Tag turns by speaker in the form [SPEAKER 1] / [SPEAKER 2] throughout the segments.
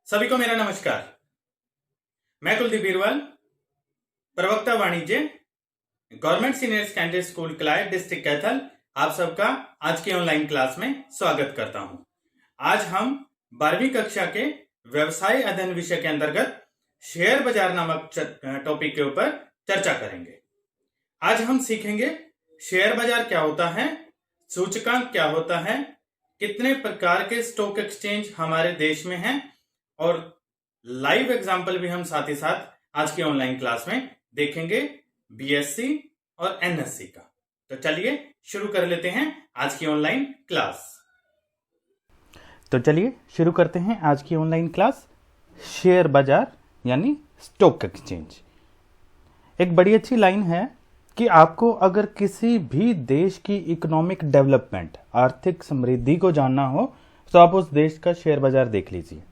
[SPEAKER 1] सभी को मेरा नमस्कार। मैं कुलदीप बीरवाल, प्रवक्ता वाणिज्य, गवर्नमेंट सीनियर सेकेंडरी स्कूल कलाय, डिस्ट्रिक्ट कैथल, आप सबका आज की ऑनलाइन क्लास में स्वागत करता हूं। आज हम 12वीं कक्षा के व्यवसाय अध्ययन विषय के अंतर्गत शेयर बाजार नामक टॉपिक के ऊपर चर्चा करेंगे। आज हम सीखेंगे शेयर बाजार क्या होता है, सूचकांक क्या होता है, कितने प्रकार के स्टॉक एक्सचेंज हमारे देश में हैं और लाइव एग्जाम्पल भी हम साथ ही साथ आज की ऑनलाइन क्लास में देखेंगे बीएससी और एनएससी का। तो चलिए शुरू कर लेते हैं आज की ऑनलाइन क्लास।
[SPEAKER 2] तो चलिए शुरू करते हैं आज की ऑनलाइन क्लास। शेयर बाजार यानी स्टॉक एक्सचेंज। एक बड़ी अच्छी लाइन है कि आपको अगर किसी भी देश की इकोनॉमिक डेवलपमेंट, आर्थिक समृद्धि को जानना हो तो आप उस देश का शेयर बाजार देख लीजिए।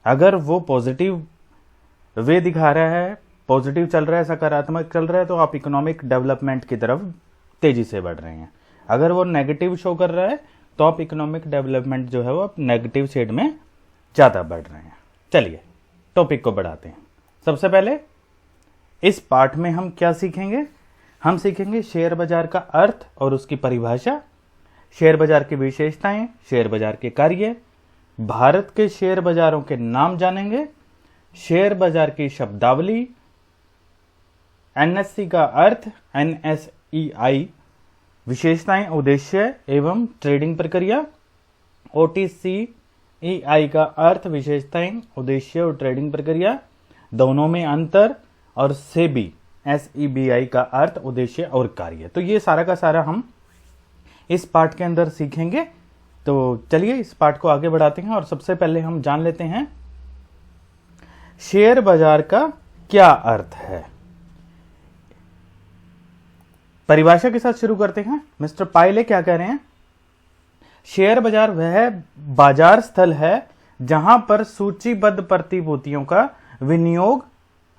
[SPEAKER 2] अगर वो पॉजिटिव वे दिखा रहा है, पॉजिटिव चल रहा है, सकारात्मक चल रहा है, तो आप इकोनॉमिक डेवलपमेंट की तरफ तेजी से बढ़ रहे हैं। अगर वो नेगेटिव शो कर रहा है तो आप इकोनॉमिक डेवलपमेंट जो है वो आप नेगेटिव शेड में ज़्यादा बढ़ रहे हैं। चलिए टॉपिक को बढ़ाते हैं। सबसे पहले इस पार्ट में हम क्या सीखेंगे? हम सीखेंगे शेयर बाजार का अर्थ और उसकी परिभाषा, शेयर बाजार की विशेषताएं, शेयर बाजार के कार्य, भारत के शेयर बाजारों के नाम जानेंगे, शेयर बाजार की शब्दावली, एनएससी का अर्थ, एनएसईआई, विशेषताएं, उद्देश्य एवं ट्रेडिंग प्रक्रिया, ओटीसीईआई का अर्थ, विशेषताएं, उद्देश्य और ट्रेडिंग प्रक्रिया, दोनों में अंतर, और सेबी एसईबीआई का अर्थ, उद्देश्य और कार्य। तो ये सारा का सारा हम इस पार्ट के अंदर सीखेंगे। तो चलिए इस पार्ट को आगे बढ़ाते हैं और सबसे पहले हम जान लेते हैं शेयर बाजार का क्या अर्थ है। परिभाषा के साथ शुरू करते हैं। मिस्टर पायले क्या कह रहे हैं? शेयर बाजार वह बाजार स्थल है जहां पर सूचीबद्ध प्रतिभूतियों का विनियोग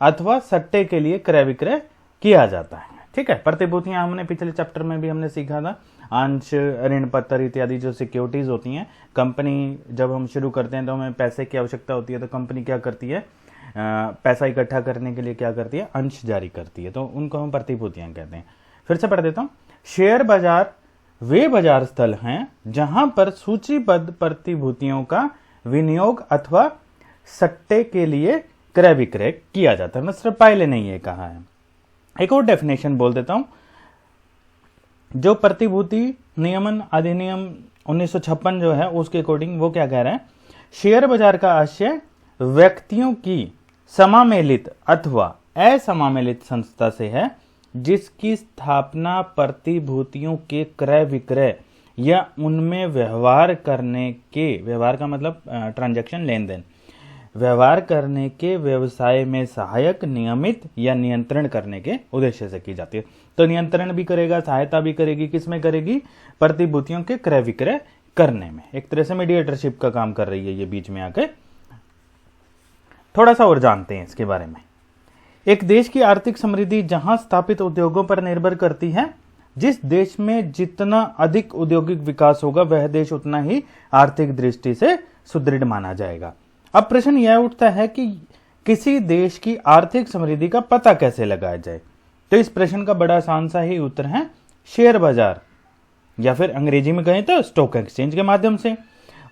[SPEAKER 2] अथवा सट्टे के लिए क्रय विक्रय किया जाता है। ठीक है, प्रतिभूतियां हमने पिछले चैप्टर में भी हमने सीखा था। अंश, ऋण पत्र इत्यादि जो सिक्योरिटीज होती हैं, कंपनी जब हम शुरू करते हैं तो हमें पैसे की आवश्यकता होती है, तो कंपनी क्या करती है, पैसा इकट्ठा करने के लिए क्या करती है, अंश जारी करती है, तो उनको हम प्रतिभूतियां कहते हैं। फिर से पढ़ देता हूं। शेयर बाजार वे बाजार स्थल हैं जहां पर सूचीबद्ध प्रतिभूतियों का विनियोग अथवा सट्टे के लिए क्रय विक्रय किया जाता है। मिस्टर पायले ने ये कहा है। एक और डेफिनेशन बोल देता हूं। जो प्रतिभूति नियमन अधिनियम 1956 जो है उसके अकॉर्डिंग वो क्या कह रहा है? शेयर बाजार का आशय व्यक्तियों की समामेलित अथवा असमामेलित संस्था से है जिसकी स्थापना प्रतिभूतियों के क्रय विक्रय या उनमें व्यवहार करने के, व्यवहार का मतलब ट्रांजैक्शन, लेन देन, व्यवहार करने के व्यवसाय में सहायक, नियमित या नियंत्रण करने के उद्देश्य से की जाती है। तो नियंत्रण भी करेगा, सहायता भी करेगी, किसमें करेगी? प्रतिभूतियों के क्रय विक्रय करने में। एक तरह से मीडिएटरशिप का काम कर रही है ये बीच में आके। थोड़ा सा और जानते हैं इसके बारे में। एक देश की आर्थिक समृद्धि जहां स्थापित उद्योगों पर निर्भर करती है। जिस देश में जितना अधिक औद्योगिक विकास होगा वह देश उतना ही आर्थिक दृष्टि से सुदृढ़ माना जाएगा। अब प्रश्न यह उठता है कि किसी देश की आर्थिक समृद्धि का पता कैसे लगाया जाए? तो इस प्रश्न का बड़ा आसान सा ही उत्तर है शेयर बाजार, या फिर अंग्रेजी में कहें तो स्टॉक एक्सचेंज के माध्यम से।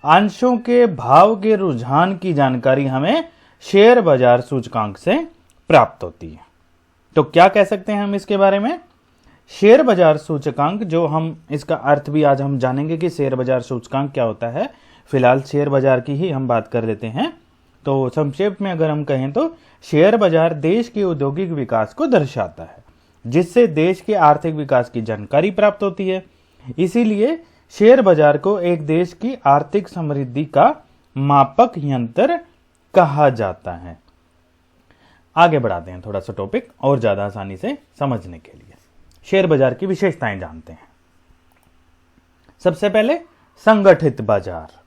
[SPEAKER 2] अंशों के भाव के रुझान की जानकारी हमें शेयर बाजार सूचकांक से प्राप्त होती है। तो क्या कह सकते हैं हम इसके बारे में? शेयर बाजार सूचकांक, जो हम इसका अर्थ भी आज हम जानेंगे कि शेयर बाजार सूचकांक क्या होता है। फिलहाल शेयर बाजार की ही हम बात कर लेते हैं। तो संक्षेप में अगर हम कहें तो शेयर बाजार देश के औद्योगिक विकास को दर्शाता है जिससे देश के आर्थिक विकास की जानकारी प्राप्त होती है। इसीलिए शेयर बाजार को एक देश की आर्थिक समृद्धि का मापक यंत्र कहा जाता है। आगे बढ़ाते हैं थोड़ा सा टॉपिक और ज्यादा आसानी से समझने के लिए। शेयर बाजार की विशेषताएं जानते हैं। सबसे पहले संगठित बाजार।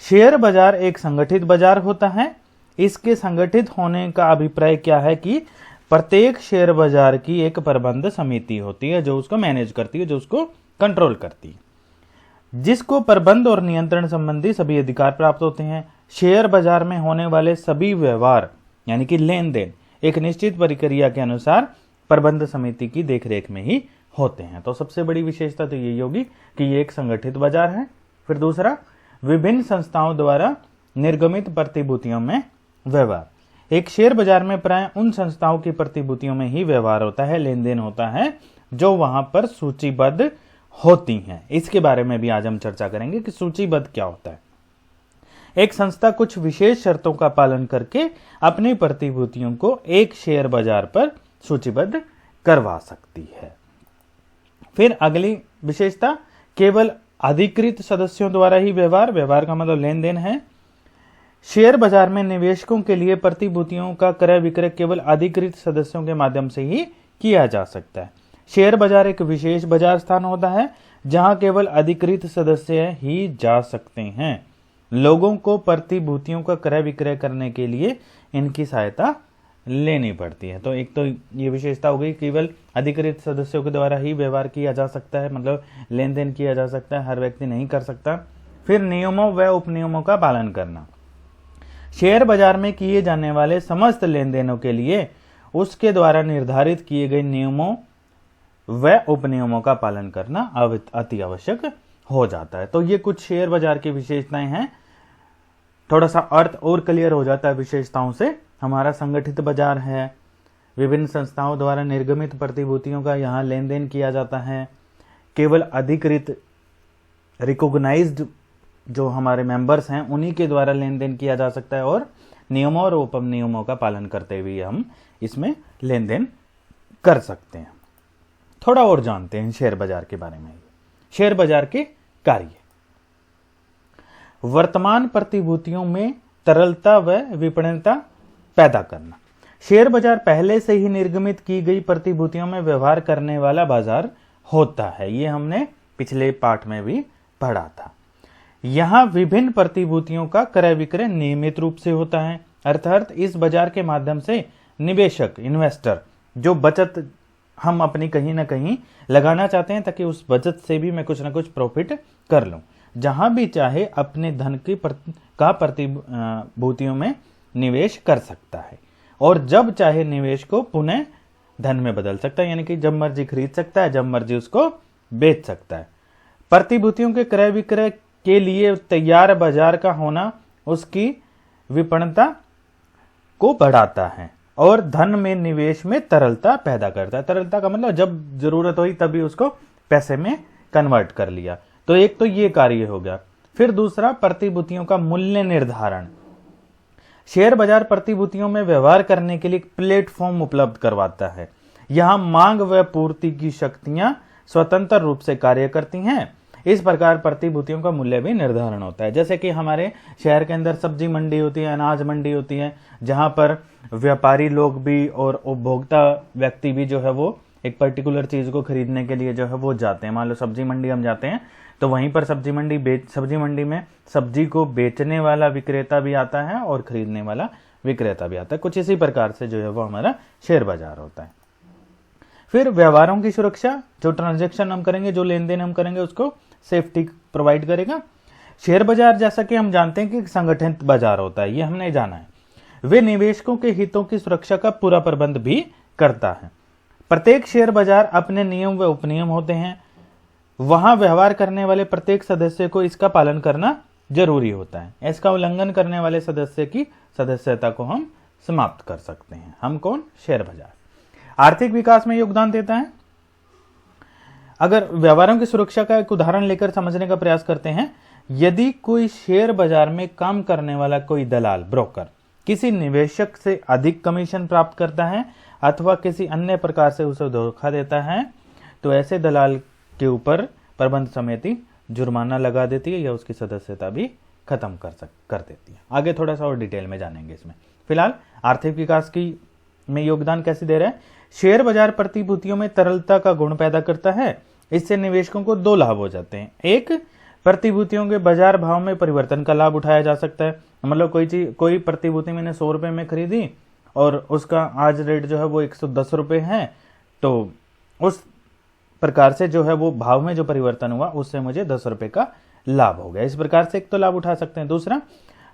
[SPEAKER 2] शेयर बाजार एक संगठित बाजार होता है। इसके संगठित होने का अभिप्राय क्या है कि प्रत्येक शेयर बाजार की एक प्रबंध समिति होती है जो उसको मैनेज करती है, जो उसको कंट्रोल करती है। जिसको प्रबंध और नियंत्रण संबंधी सभी अधिकार प्राप्त होते हैं। शेयर बाजार में होने वाले सभी व्यवहार यानी कि लेन देन एक निश्चित प्रक्रिया के अनुसार प्रबंध समिति की देखरेख में ही होते हैं। तो सबसे बड़ी विशेषता तो यही होगी कि ये एक संगठित बाजार है। फिर दूसरा, विभिन्न संस्थाओं द्वारा निर्गमित प्रतिभूतियों में व्यवहार। एक शेयर बाजार में प्राय उन संस्थाओं की प्रतिभूतियों में ही व्यवहार होता है, लेन देन होता है, जो वहां पर सूचीबद्ध होती हैं। इसके बारे में भी आज हम चर्चा करेंगे कि सूचीबद्ध क्या होता है। एक संस्था कुछ विशेष शर्तों का पालन करके अपनी प्रतिभूतियों को एक शेयर बाजार पर सूचीबद्ध करवा सकती है। फिर अगली विशेषता, केवल अधिकृत सदस्यों द्वारा ही व्यवहार का मतलब लेन देन है। शेयर बाजार में निवेशकों के लिए प्रतिभूतियों का क्रय विक्रय केवल अधिकृत सदस्यों के माध्यम से ही किया जा सकता है। शेयर बाजार एक विशेष बाजार स्थान होता है जहां केवल अधिकृत सदस्य ही जा सकते हैं। लोगों को प्रतिभूतियों का क्रय विक्रय करने के लिए इनकी सहायता लेनी पड़ती है। तो एक तो ये विशेषता हो गई, केवल अधिकृत सदस्यों के द्वारा ही व्यवहार किया जा सकता है, मतलब लेन देन किया जा सकता है, हर व्यक्ति नहीं कर सकता। फिर नियमों व उपनियमों का पालन करना। शेयर बाजार में किए जाने वाले समस्त लेन देनों के लिए उसके द्वारा निर्धारित किए गए नियमों व उपनियमों का पालन करना अति आवश्यक हो जाता है। तो ये कुछ शेयर बाजार की विशेषताएं हैं। थोड़ा सा अर्थ और क्लियर हो जाता है विशेषताओं से। हमारा संगठित बाजार है, विभिन्न संस्थाओं द्वारा निर्गमित प्रतिभूतियों का यहाँ लेन देन किया जाता है, केवल अधिकृत रिकॉग्नाइज्ड जो हमारे मेंबर्स हैं उन्हीं के द्वारा लेन देन किया जा सकता है, और नियमों और उपनियमों का पालन करते हुए हम इसमें लेन देन कर सकते हैं। थोड़ा और जानते हैं शेयर बाजार के बारे में। शेयर बाजार के कार्य, वर्तमान प्रतिभूतियों में तरलता व विपणनता पैदा करना। शेयर बाजार पहले से ही निर्गमित की गई प्रतिभूतियों में व्यवहार करने वाला बाजार होता है। ये हमने पिछले पाठ में भी पढ़ा था। यहां विभिन्न प्रतिभूतियों का क्रय विक्रय नियमित रूप से होता है। अर्थात इस बाजार के माध्यम से निवेशक, इन्वेस्टर, जो बचत हम अपनी कहीं ना कहीं लगाना चाहते हैं ताकि उस बचत से भी मैं कुछ ना कुछ प्रॉफिट कर लूं, जहां भी चाहे अपने धन की प्रतिभूतियों में निवेश कर सकता है, और जब चाहे निवेश को पुनः धन में बदल सकता है, यानी कि जब मर्जी खरीद सकता है, जब मर्जी उसको बेच सकता है। प्रतिभूतियों के क्रय विक्रय के लिए तैयार बाजार का होना उसकी विपणनता को बढ़ाता है और धन में निवेश में तरलता पैदा करता है। तरलता का मतलब जब जरूरत हुई तभी उसको पैसे में कन्वर्ट कर लिया। तो एक तो ये कार्य हो गया। फिर दूसरा, प्रतिभूतियों का मूल्य निर्धारण। शेयर बाजार प्रतिभूतियों में व्यवहार करने के लिए प्लेटफॉर्म उपलब्ध करवाता है। यहां मांग व पूर्ति की शक्तियां स्वतंत्र रूप से कार्य करती हैं। इस प्रकार प्रतिभूतियों का मूल्य भी निर्धारण होता है। जैसे कि हमारे शहर के अंदर सब्जी मंडी होती है, अनाज मंडी होती है, जहां पर व्यापारी लोग भी और उपभोक्ता व्यक्ति भी जो है वो एक पर्टिकुलर चीज को खरीदने के लिए जो है वो जाते हैं। मान लो सब्जी मंडी हम जाते हैं तो वहीं पर सब्जी मंडी में सब्जी को बेचने वाला विक्रेता भी आता है और खरीदने वाला विक्रेता भी आता है। कुछ इसी प्रकार से जो है वो हमारा शेयर बाजार होता है। फिर व्यवहारों की सुरक्षा, जो ट्रांजैक्शन हम करेंगे, जो लेन देन हम करेंगे, उसको सेफ्टी प्रोवाइड करेगा। शेयर बाजार जैसा कि हम जानते हैं कि संगठित बाजार होता है, ये हमने जाना है। वे निवेशकों के हितों की सुरक्षा का पूरा प्रबंध भी करता है। प्रत्येक शेयर बाजार अपने नियम व उपनियम होते हैं। वहां व्यवहार करने वाले प्रत्येक सदस्य को इसका पालन करना जरूरी होता है। इसका उल्लंघन करने वाले सदस्य की सदस्यता को हम समाप्त कर सकते हैं। हम कौन? शेयर बाजार। आर्थिक विकास में योगदान देता है। अगर व्यवहारों की सुरक्षा का एक उदाहरण लेकर समझने का प्रयास करते हैं, यदि कोई शेयर बाजार में काम करने वाला कोई दलाल, ब्रोकर, किसी निवेशक से अधिक कमीशन प्राप्त करता है अथवा किसी अन्य प्रकार से उसे धोखा देता है, तो ऐसे दलाल के ऊपर प्रबंध समिति जुर्माना लगा देती है या उसकी सदस्यता भी खत्म कर देती है। आगे थोड़ा सा और डिटेल में जानेंगे इसमें। फिलहाल आर्थिक विकास की में योगदान कैसे दे रहा है? शेयर बाजार प्रतिभूतियों में तरलता का गुण पैदा करता है। इससे निवेशकों को दो लाभ हो जाते हैं। एक, प्रतिभूतियों के बाजार भाव में परिवर्तन का लाभ उठाया जा सकता है। मतलब कोई प्रतिभूति मैंने 100 रुपए में खरीदी और उसका आज रेट जो है वो 110 रुपए है, तो उस प्रकार से जो है वो भाव में जो परिवर्तन हुआ उससे मुझे 10 रुपए का लाभ हो गया। इस प्रकार से एक तो लाभ उठा सकते हैं। दूसरा,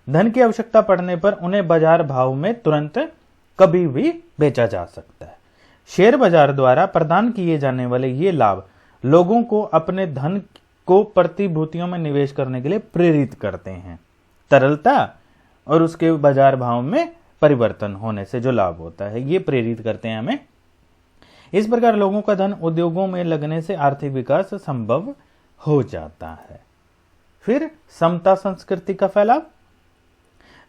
[SPEAKER 2] धन की आवश्यकता पड़ने पर उन्हें बाजार भाव में तुरंत कभी भी बेचा जा सकता है। शेयर बाजार द्वारा प्रदान किए जाने वाले ये लाभ लोगों को अपने धन को प्रतिभूतियों में निवेश करने के लिए प्रेरित करते हैं। तरलता और उसके बाजार भाव में परिवर्तन होने से जो लाभ होता है ये प्रेरित करते हैं हमें। इस प्रकार लोगों का धन उद्योगों में लगने से आर्थिक विकास संभव हो जाता है। फिर समता संस्कृति का फैलाव।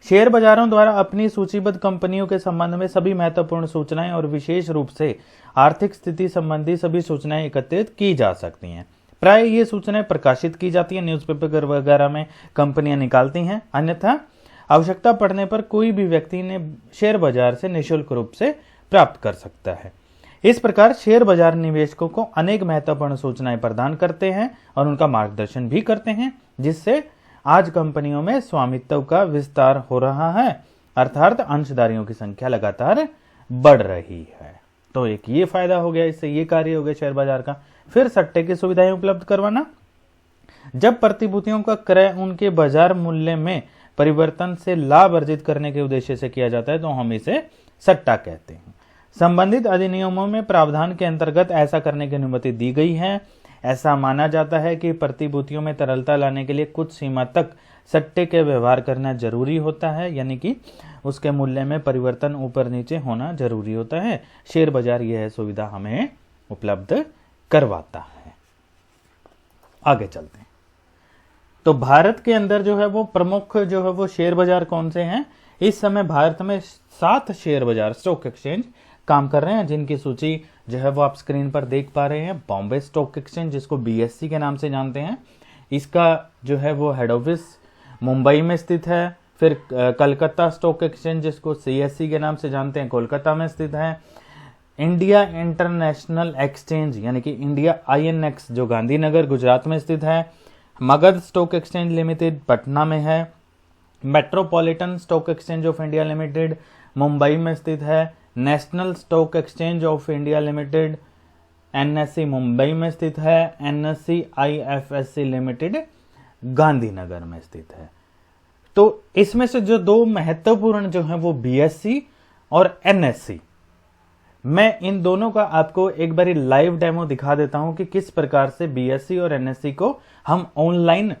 [SPEAKER 2] शेयर बाजारों द्वारा अपनी सूचीबद्ध कंपनियों के संबंध में सभी महत्वपूर्ण सूचनाएं और विशेष रूप से आर्थिक स्थिति संबंधी सभी सूचनाएं एकत्रित की जा सकती हैं। प्राय ये सूचनाएं प्रकाशित की जाती हैं, न्यूज़पेपर वगैरह में कंपनियां निकालती हैं। अन्यथा आवश्यकता पड़ने पर कोई भी व्यक्ति ने शेयर बाजार से निःशुल्क रूप से प्राप्त कर सकता है। इस प्रकार शेयर बाजार निवेशकों को अनेक महत्वपूर्ण सूचनाएं प्रदान करते हैं और उनका मार्गदर्शन भी करते हैं, जिससे आज कंपनियों में स्वामित्व का विस्तार हो रहा है, अर्थात अंशधारियों की संख्या लगातार बढ़ रही है। तो एक ये फायदा हो गया, इससे ये कार्य हो गया शेयर बाजार का। फिर सट्टे की सुविधाएं उपलब्ध करवाना। जब प्रतिभूतियों का क्रय उनके बाजार मूल्य में परिवर्तन से लाभ अर्जित करने के उद्देश्य से किया जाता है तो हम इसे सट्टा कहते हैं। संबंधित अधिनियमों में प्रावधान के अंतर्गत ऐसा करने की अनुमति दी गई है। ऐसा माना जाता है कि प्रतिभूतियों में तरलता लाने के लिए कुछ सीमा तक सट्टे के व्यवहार करना जरूरी होता है, यानी कि उसके मूल्य में परिवर्तन ऊपर नीचे होना जरूरी होता है। शेयर बाजार यह सुविधा हमें उपलब्ध करवाता है। आगे चलते हैं। तो भारत के अंदर जो है वो प्रमुख जो है वो शेयर बाजार कौन से हैं? इस समय भारत में 7 शेयर बाजार स्टॉक एक्सचेंज काम कर रहे हैं, जिनकी सूची जो है वो आप स्क्रीन पर देख पा रहे हैं। बॉम्बे स्टॉक एक्सचेंज, जिसको BSE के नाम से जानते हैं, इसका जो है वो हेड ऑफिस मुंबई में स्थित है। फिर कलकत्ता स्टॉक एक्सचेंज, जिसको CSE के नाम से जानते हैं, कोलकाता में स्थित है। इंडिया इंटरनेशनल एक्सचेंज यानी कि इंडिया INX जो गांधीनगर गुजरात में स्थित है। Magadh stock exchange limited Patna में है। Metropolitan stock exchange of India limited Mumbai में स्थित है। National stock exchange of India limited NSE Mumbai में स्थित है। NSE IFSC लिमिटेड गांधीनगर में स्थित है। तो इसमें से जो 2 महत्वपूर्ण जो है वो BSE और NSE, मैं इन दोनों का आपको एक बारी लाइव डेमो दिखा देता हूं कि किस प्रकार से BSE और NSE को हम ऑनलाइन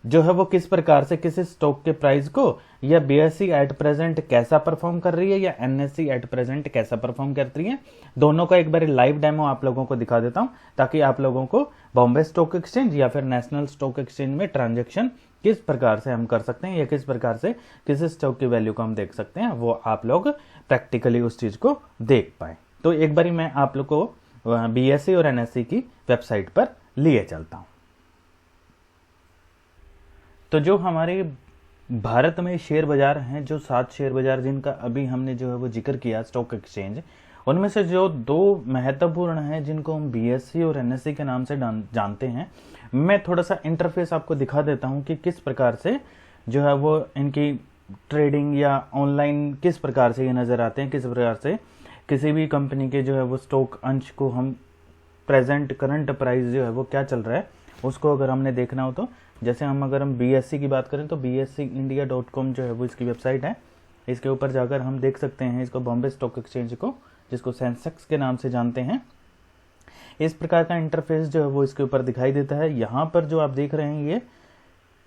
[SPEAKER 2] जो है वो किस प्रकार से किसी स्टॉक के प्राइस को या BSE एट प्रेजेंट कैसा परफॉर्म कर रही है या NSE एट प्रेजेंट कैसा परफॉर्म कर रही है। दोनों का एक बार लाइव डेमो आप लोगों को दिखा देता हूं, ताकि आप लोगों को बॉम्बे स्टॉक एक्सचेंज या फिर नेशनल स्टॉक एक्सचेंज में ट्रांजेक्शन किस प्रकार से हम कर सकते हैं या किस प्रकार से किसी स्टॉक की वैल्यू को हम देख सकते हैं, वो आप लोग प्रैक्टिकली उस चीज को देख पाए। तो एक बारी मैं आप लोग को BSE और NSE की वेबसाइट पर लिए चलता हूं। तो जो हमारे भारत में शेयर बाजार हैं, जो 7 शेयर बाजार जिनका अभी हमने जो है वो जिक्र किया स्टॉक एक्सचेंज, उनमें से जो 2 महत्वपूर्ण हैं जिनको हम BSE और NSE के नाम से जानते हैं, मैं थोड़ा सा इंटरफेस आपको दिखा देता हूं कि किस प्रकार से जो है वो इनकी ट्रेडिंग या ऑनलाइन किस प्रकार से ये नजर आते हैं, किस प्रकार से किसी भी कंपनी के जो है वो स्टॉक अंश को हम प्रेजेंट करंट प्राइस जो है वो क्या चल रहा है उसको अगर हमने देखना हो तो जैसे अगर हम BSE की बात करें तो BSEindia.com जो है वो इसकी वेबसाइट है। इसके ऊपर जाकर हम देख सकते हैं इसको बॉम्बे स्टॉक एक्सचेंज को, जिसको सेंसेक्स के नाम से जानते हैं। इस प्रकार का इंटरफेस जो है वो इसके ऊपर दिखाई देता है। यहाँ पर जो आप देख रहे हैं ये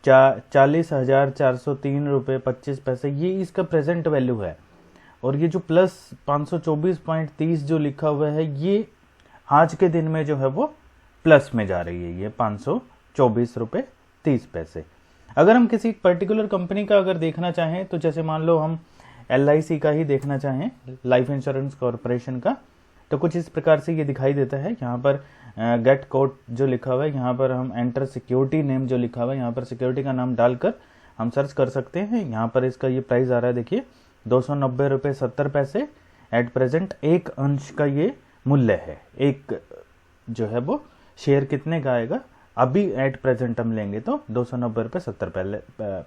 [SPEAKER 2] 40,403 रुपये 25 पैसे ये इसका प्रेजेंट वैल्यू है, और ये जो प्लस 524.30 जो लिखा हुआ है ये आज के दिन में जो है वो प्लस में जा रही है, ये 524 रुपये 30 पैसे। अगर हम किसी पर्टिकुलर कंपनी का अगर देखना चाहें तो जैसे मान लो हम LIC का ही देखना चाहें, लाइफ इंश्योरेंस कॉर्पोरेशन का, तो कुछ इस प्रकार से ये दिखाई देता है। यहाँ पर गेट कोड जो लिखा हुआ है, यहाँ पर हम एंटर सिक्योरिटी नेम जो लिखा हुआ है, यहाँ पर सिक्योरिटी का नाम डालकर हम सर्च कर सकते हैं। यहाँ पर इसका ये प्राइस आ रहा है, देखिए 290 रुपये 70 पैसे एट प्रेजेंट। एक अंश का ये मूल्य है, एक जो है वो शेयर कितने का आएगा अभी एट प्रेजेंट हम लेंगे तो 290 रुपये 70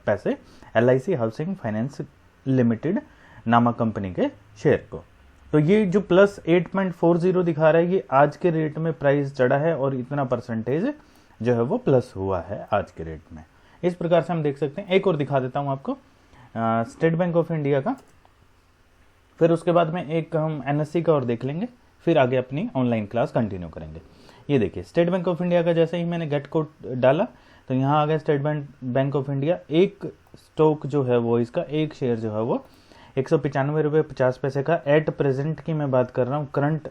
[SPEAKER 2] पैसे LIC हाउसिंग फाइनेंस लिमिटेड नामक कंपनी के शेयर को। तो ये जो प्लस 8.40 दिखा रहा है ये आज के रेट में प्राइस चढ़ा है और इतना परसेंटेज जो है वो प्लस हुआ है आज के रेट में। इस प्रकार से हम देख सकते हैं। एक और दिखा देता हूं आपको, स्टेट बैंक ऑफ इंडिया का, फिर उसके बाद में एक हम एनएससी का और देख लेंगे, फिर आगे अपनी ऑनलाइन क्लास कंटिन्यू करेंगे। ये देखिए स्टेट बैंक ऑफ इंडिया का जैसे ही मैंने गेट कोड डाला तो यहाँ आ गया स्टेट बैंक ऑफ इंडिया। एक स्टॉक जो है वो, इसका एक शेयर जो है वो 195 रुपये 50 पैसे का एट प्रेजेंट की मैं बात कर रहा हूँ, करंट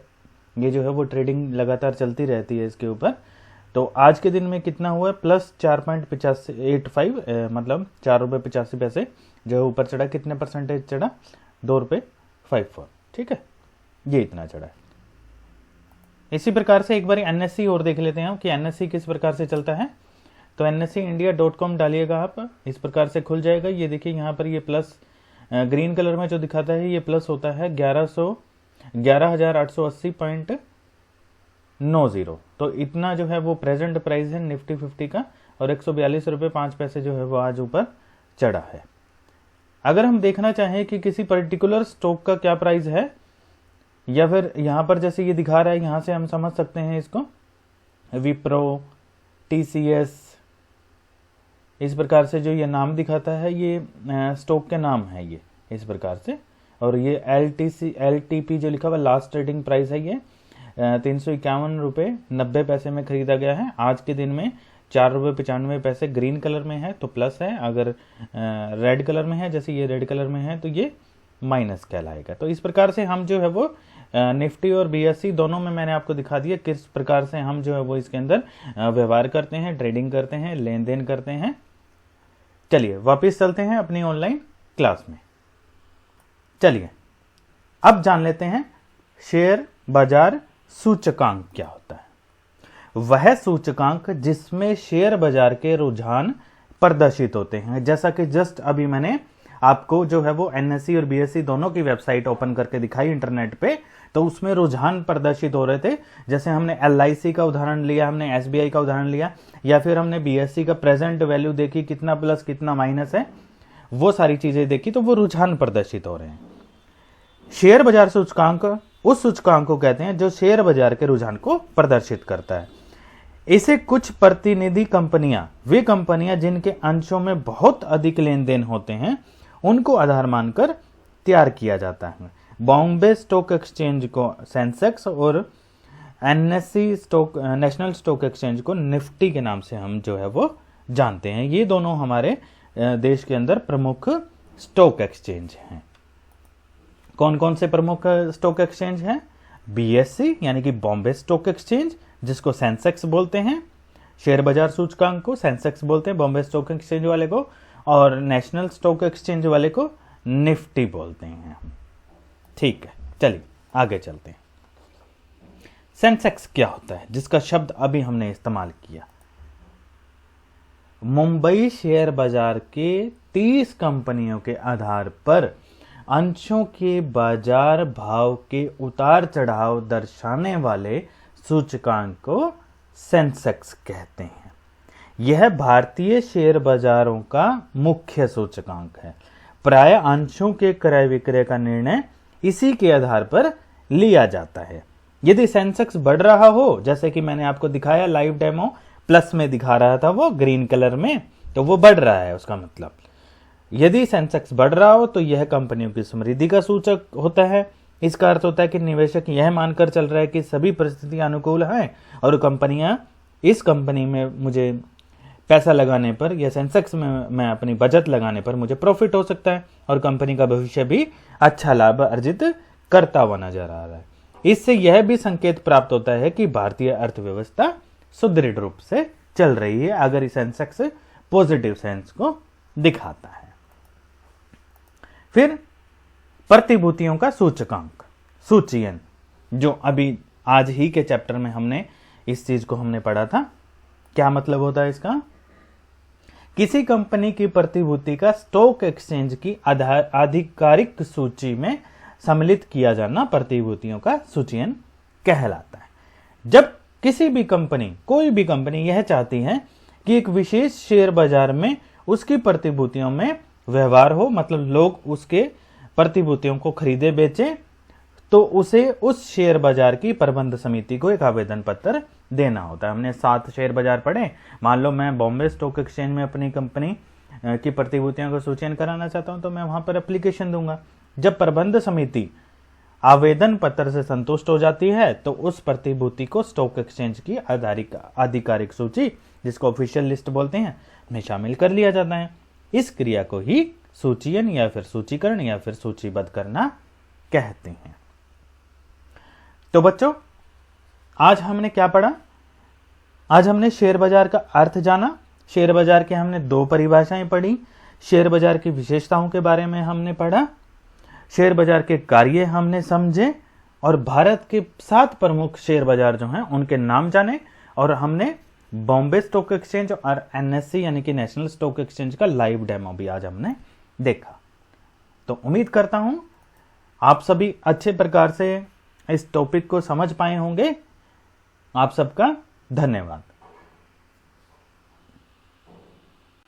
[SPEAKER 2] ये जो है वो ट्रेडिंग लगातार चलती रहती है इसके ऊपर। तो आज के दिन में कितना हुआ है, प्लस 4.85, मतलब 4 रुपये 85 पैसे जो है ऊपर चढ़ा। कितने परसेंटेज चढ़ा, 2 रुपये 54, ठीक है, ये इतना चढ़ा है। इसी प्रकार से एक बार एनएससी और देख लेते हैं हम कि एनएससी किस प्रकार से चलता है। तो nseIndia.com डालिएगा आप, इस प्रकार से खुल जाएगा। ये देखिए यहाँ पर ये प्लस ग्रीन कलर में जो दिखाता है ये प्लस होता है 11,880.90। तो इतना जो है वो प्रेजेंट प्राइस है निफ्टी 50 का, और 142 रुपये 5 पैसे जो है वो आज ऊपर चढ़ा है। अगर हम देखना चाहें कि किसी पर्टिकुलर स्टॉक का क्या प्राइस है, या फिर यहाँ पर जैसे ये दिखा रहा है, यहाँ से हम समझ सकते हैं इसको, विप्रो, टीसीएस, इस प्रकार से जो ये नाम दिखाता है ये स्टॉक के नाम है ये इस प्रकार से। और ये एलटीपी जो लिखा हुआ लास्ट ट्रेडिंग प्राइस है ये 351 रुपये 90 पैसे में खरीदा गया है। आज के दिन में 4 रुपये 95 पैसे ग्रीन कलर में है तो प्लस है, अगर रेड कलर में है जैसे ये रेड कलर में है तो ये माइनस कहलाएगा। तो इस प्रकार से हम जो है वो निफ्टी और बीएससी दोनों में मैंने आपको दिखा दिया किस प्रकार से हम जो है वो इसके अंदर व्यवहार करते हैं, ट्रेडिंग करते हैं, लेन देन करते हैं। चलिए वापस चलते हैं अपनी ऑनलाइन क्लास में। चलिए अब जान लेते हैं शेयर बाजार सूचकांक क्या होता है। वह सूचकांक जिसमें शेयर बाजार के रुझान प्रदर्शित होते हैं। जैसा कि जस्ट अभी मैंने आपको जो है वो एनएससी और बीएससी दोनों की वेबसाइट ओपन करके दिखाई इंटरनेट पे, तो उसमें रुझान प्रदर्शित हो रहे थे। जैसे हमने एलआईसी का उदाहरण लिया, हमने एसबीआई का उदाहरण लिया, या फिर हमने बीएससी का प्रेजेंट वैल्यू देखी, कितना प्लस कितना माइनस है, वो सारी चीजें देखी, तो वो रुझान प्रदर्शित हो रहे हैं। शेयर बाजार सूचकांक उस सूचकांक को कहते हैं जो शेयर बाजार के रुझान को प्रदर्शित करता है। इसे कुछ प्रतिनिधि कंपनियां, वे कंपनियां जिनके अंशों में बहुत अधिक लेन देन होते हैं, उनको आधार मानकर तैयार किया जाता है। बॉम्बे स्टॉक एक्सचेंज को सेंसेक्स और NSC stock national stock exchange को निफ्टी के नाम से हम जो है वो जानते हैं। ये दोनों हमारे देश के अंदर प्रमुख स्टॉक एक्सचेंज हैं। कौन कौन से प्रमुख स्टॉक एक्सचेंज हैं? बीएससी यानी कि बॉम्बे स्टॉक एक्सचेंज, जिसको सेंसेक्स बोलते हैं, शेयर बाजार सूचकांक को सेंसेक्स बोलते हैं बॉम्बे स्टॉक एक्सचेंज वाले को, और नेशनल स्टॉक एक्सचेंज वाले को निफ्टी बोलते हैं। ठीक है, चलिए आगे चलते हैं। सेंसेक्स क्या होता है, जिसका शब्द अभी हमने इस्तेमाल किया? मुंबई शेयर बाजार के 30 कंपनियों के आधार पर अंशों के बाजार भाव के उतार चढ़ाव दर्शाने वाले सूचकांक को सेंसेक्स कहते हैं। यह भारतीय शेयर बाजारों का मुख्य सूचकांक है। प्राय अंशों के क्रय विक्रय का निर्णय इसी के आधार पर लिया जाता है। यदि सेंसेक्स बढ़ रहा हो, जैसे कि मैंने आपको दिखाया लाइव डेमो, प्लस में दिखा रहा था वो ग्रीन कलर में, तो वो बढ़ रहा है, उसका मतलब यदि सेंसेक्स बढ़ रहा हो तो यह कंपनियों की समृद्धि का सूचक होता है। इसका अर्थ होता है कि निवेशक यह मानकर चल रहा है कि सभी परिस्थितियां अनुकूल हैं और कंपनियां, इस कंपनी में मुझे पैसा लगाने पर या सेंसेक्स में मैं अपनी बचत लगाने पर मुझे प्रॉफिट हो सकता है और कंपनी का भविष्य भी अच्छा लाभ अर्जित करता हुआ नजर आ रहा है। इससे यह भी संकेत प्राप्त होता है कि भारतीय अर्थव्यवस्था सुदृढ़ रूप से चल रही है, अगर इस सेंसेक्स पॉजिटिव सेंस को दिखाता है। फिर प्रतिभूतियों का सूचकांक, सूचीयन, जो अभी आज ही के चैप्टर में हमने इस चीज को हमने पढ़ा था। क्या मतलब होता है इसका? किसी कंपनी की प्रतिभूति का स्टॉक एक्सचेंज की आधिकारिक सूची में सम्मिलित किया जाना प्रतिभूतियों का सूचीयन कहलाता है। जब किसी भी कंपनी, कोई भी कंपनी यह चाहती है कि एक विशेष शेयर बाजार में उसकी प्रतिभूतियों में व्यवहार हो, मतलब लोग उसके प्रतिभूतियों को खरीदे बेचें, तो उसे उस शेयर बाजार की प्रबंध समिति को एक आवेदन पत्र देना होता है। हमने 7 शेयर बाजार पढ़े। मान लो मैं बॉम्बे स्टॉक एक्सचेंज में अपनी कंपनी की प्रतिभूतियों का सूचीकरण कराना चाहता हूं, तो मैं वहां पर एप्लीकेशन दूंगा। जब प्रबंध समिति आवेदन पत्र से संतुष्ट हो जाती है तो उस प्रतिभूति को स्टॉक एक्सचेंज की आधिकारिक सूची, जिसको ऑफिशियल लिस्ट बोलते हैं, में शामिल कर लिया जाता है। इस क्रिया को ही सूचीयन या फिर सूचीकरण या फिर सूचीबद्ध करना कहते हैं। तो बच्चों, आज हमने क्या पढ़ा? आज हमने शेयर बाजार का अर्थ जाना। शेयर बाजार के हमने 2 परिभाषाएं पढ़ी। शेयर बाजार की विशेषताओं के बारे में हमने पढ़ा, शेयर बाजार के कार्य हमने समझे, और भारत के 7 प्रमुख शेयर बाजार जो हैं उनके नाम जाने, और हमने बॉम्बे स्टॉक एक्सचेंज और एनएससी यानी कि नेशनल स्टॉक एक्सचेंज का लाइव डेमो भी आज हमने देखा। तो उम्मीद करता हूं आप सभी अच्छे प्रकार से इस टॉपिक को समझ पाए होंगे। आप सबका धन्यवाद।